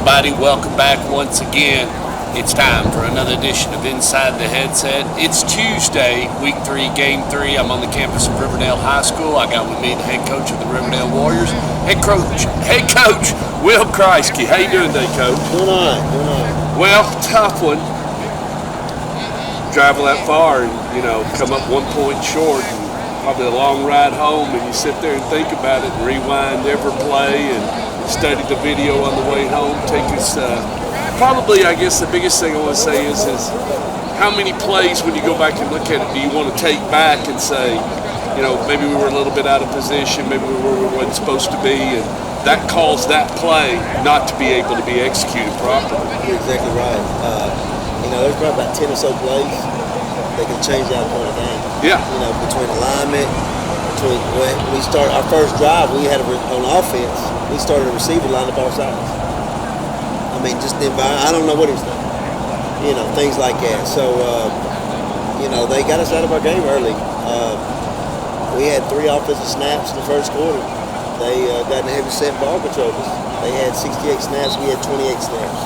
everybody. Welcome back once again. It's time for another edition of Inside the Headset. It's Tuesday, week 3, game 3. I'm on the campus of Riverdale High School. I got with me the head coach of the Riverdale Warriors, head coach Will Kriesky. How you doing today, Coach? Doing all right. Well, tough one. Travel that far and, come up 1 point short. And probably a long ride home, and you sit there and think about it and rewind every play and study the video on the way home. Take us, probably, I guess the biggest thing I want to say is how many plays, when you go back and look at it, do you want to take back and say, maybe we were a little bit out of position, maybe we were where we weren't supposed to be, and that caused that play not to be able to be executed properly. You're exactly right. There's probably about 10 or so plays that can change the outcome of the game. Yeah. Between alignment, when we start our first drive, we had on offense, we started a receiver lined up all sides. I mean, just the environment, I don't know what he was thinking. Things like that. So, they got us out of our game early. We had 3 offensive snaps in the first quarter. They got in a heavy set ball control. They had 68 snaps, we had 28 snaps.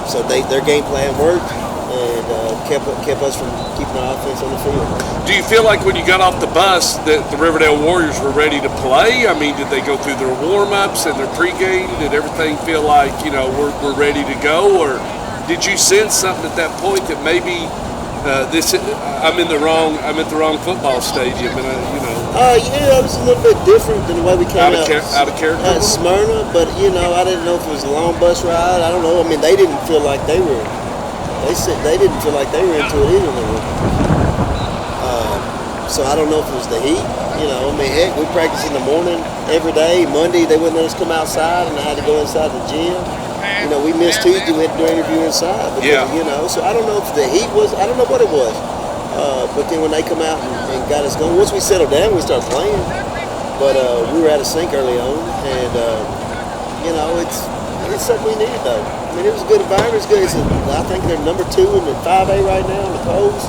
So their game plan worked and kept us from keeping our offense on the field. Do you feel like when you got off the bus that the Riverdale Warriors were ready to play? I mean, did they go through their warm-ups and their pregame? Did everything feel like, we're ready to go? Or did you sense something at that point that maybe I'm at the wrong football stadium? And it was a little bit different than the way we came out of character at Smyrna, but I didn't know if it was a long bus ride. I don't know. I mean, they didn't feel like they were. They said they didn't feel like they were into it either. So I don't know if it was the heat. Heck, we practice in the morning every day. Monday they wouldn't let us come outside, and I had to go inside the gym. We missed Tuesday. We had to do an interview inside. Because, so I don't know if the heat was. I don't know what it was. But then when they come out and got us going, once we settled down, we started playing. But we were out of sync early on, and it's something we needed though. I mean, it was a good environment. It's good. I think they're number 2 in the 5A right now in the polls.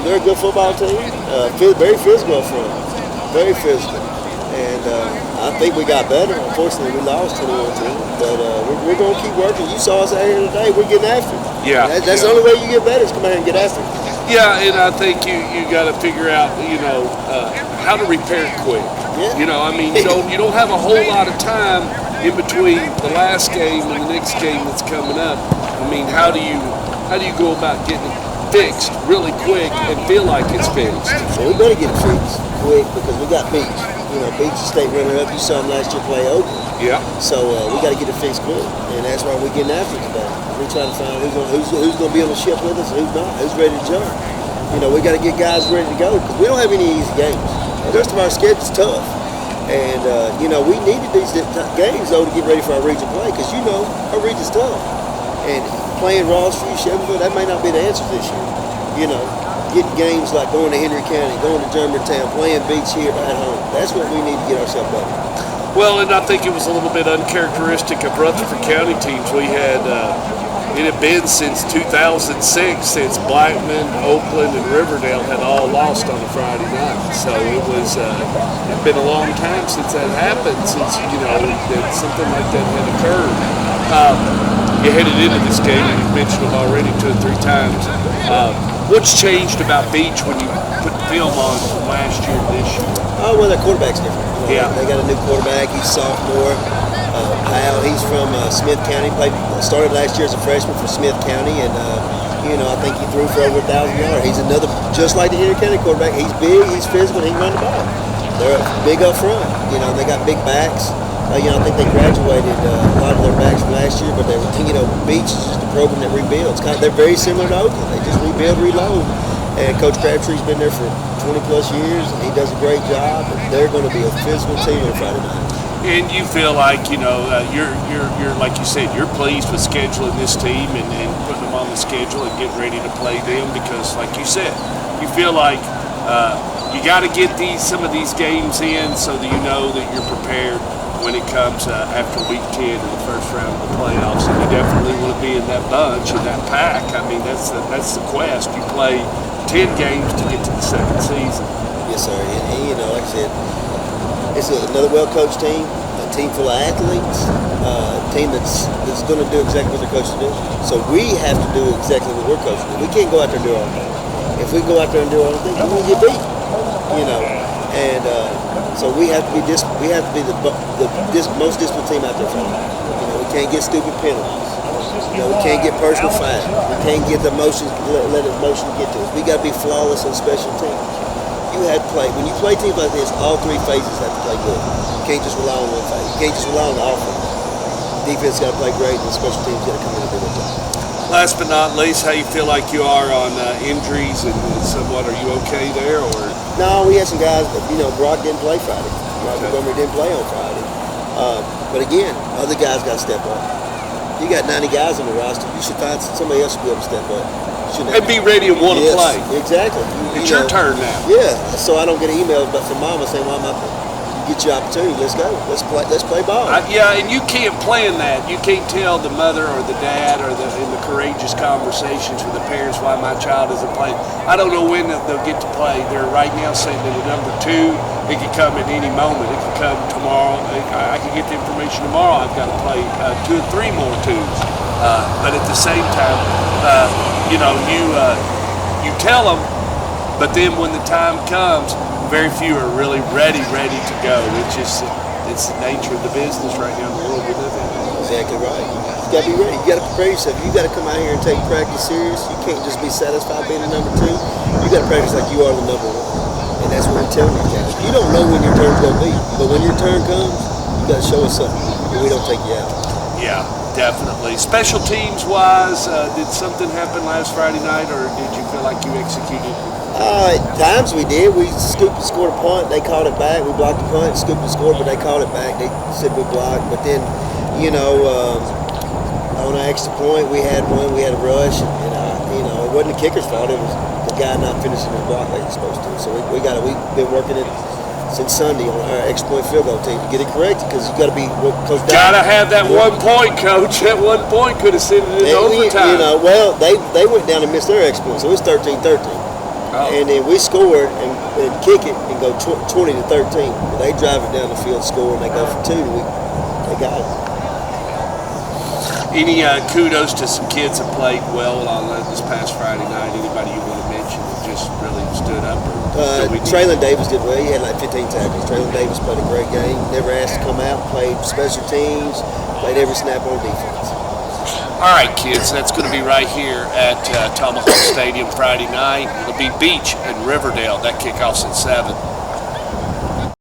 They're a good football team. Very physical up front. Very physical. And I think we got better. Unfortunately, we lost 21-2. But we're going to keep working. You saw us out here today. We're getting after it. Yeah. That's the only way you get better is come out and get after it. Yeah, and I think you got to figure out, how to repair it quick. Yeah. You don't have a whole lot of time in between the last game and the next game that's coming up. I mean, how do you go about getting it fixed really quick and feel like it's fixed? Well, we better get it fixed quick because we got Beach. Beach is state runner-up. You saw him last year play Oakland. Yeah. So we got to get it fixed quick, and that's why we're getting after it today. We're trying to find who's going to be on the ship with us and who's not, who's ready to jump. We got to get guys ready to go because we don't have any easy games. The rest of our schedule's tough. And, we needed these games, though, to get ready for our region play because, our region's tough. And playing Ross Free, Shelbyville, that may not be the answer this year. Getting games like going to Henry County, going to Germantown, playing Beach here at home. That's what we need to get ourselves better. Well, and I think it was a little bit uncharacteristic of Rutherford County teams. We had, it had been since 2006 since Blackman, Oakland, and Riverdale had all lost on a Friday night. So it was, it's been a long time since that happened, since, that something like that had occurred. You headed into this game, and you've mentioned it already 2 or 3 times. What's changed about Beach when you put the film on from last year to this year? Oh, well, their quarterback's different. Yeah. They got a new quarterback. He's sophomore. Powell, he's from Smith County. Started last year as a freshman for Smith County, and I think he threw for over 1,000 yards. He's another, just like the Henry County quarterback. He's big, he's physical, and he can run the ball. They're big up front. They got big backs. I think they graduated a lot of their backs from last year, but they were, Beach is just a program that rebuilds. They're very similar to Oakland. They just rebuild, reload. And Coach Crabtree's been there for 20 plus years, and he does a great job. And they're going to be a physical team on Friday night. And you feel like you're like you said, you're pleased with scheduling this team and putting them on the schedule and getting ready to play them because, like you said, you feel like you got to get some of these games in so that you know that you're prepared when it comes after week 10 in the first round of the playoffs. And you definitely want to be in that bunch, in that pack. I mean, that's the quest. You play 10 games to get to the second season. Yes, sir. And like I said, it's another well-coached team. a team full of athletes, a team that's going to do exactly what their coach is doing. So we have to do exactly what we're coaching. We can't go out there and do our own thing. If we go out there and do our own thing, we're going to get beat. And so we have to be we have to be the most disciplined team out there for them. We can't get stupid penalties. We can't get personal fouls. We can't get the emotions, let emotion get to us. We got to be flawless on special teams. You have to play. When you play teams like this, all three phases have to play good. You can't just rely on one phase. You can't just rely on the offense. Defense got to play great, and the special teams got to come in and do their job. Last but not least, how you feel like you are on injuries and somewhat? Are you okay there, or? No, we had some guys, but Brock didn't play Friday. Brock Montgomery didn't play on Friday. But again, other guys got to step up. You got 90 guys on the roster. You should find somebody else to be able to step up. And be ready and want to play. Exactly. It's your turn now. Yeah. So I don't get an email from Mama saying, "Well, you get your opportunity. Let's go. Let's play ball." Yeah, and you can't plan that. You can't tell the mother or the dad or in the courageous conversations with the parents why my child isn't playing. I don't know when they'll get to play. They're right now saying that the number 2, it could come at any moment. It could come tomorrow. I could get the information tomorrow. I've got to play 2 or 3 more 2s. But at the same time, you tell them, but then when the time comes, very few are really ready to go. It's the nature of the business right now in the world we live in. Exactly right. You got to be ready. You got to prepare yourself. You got to come out here and take practice serious. You can't just be satisfied being the number 2. You got to practice like you are the number 1. And that's what we're telling you guys. You don't know when your turn's going to be, but when your turn comes, you got to show us something, and we don't take you out. Yeah, definitely. Special teams wise, did something happen last Friday night, or did you feel like you executed? At times we did. We scooped and scored a punt. They called it back. We blocked the punt, scooped and scored, but they called it back. They said we blocked. But then, on an extra point, we had a rush, and it wasn't the kicker's fault. It was the guy not finishing the block like he's supposed to. So we've been working it since Sunday on our extra point field goal team to get it corrected, because you got to be Coach. Got to have that 1 point, Coach. That 1 point could have sent it in overtime. They went down and missed their extra point, so it's 13-13. Oh. And then we scored and kick it and go 20-13. But they drive it down the field, score, and they go for 2. They got it. Any kudos to some kids that played well on this past Friday night? Anybody you want to mention that just really stood up? Traylon Davis did well. He had like 15 tackles. Traylon Davis played a great game. Never asked to come out. Played special teams. Played every snap on defense. All right, kids, that's going to be right here at Tomahawk Stadium Friday night. It'll be Beach and Riverdale. That kickoff's at 7.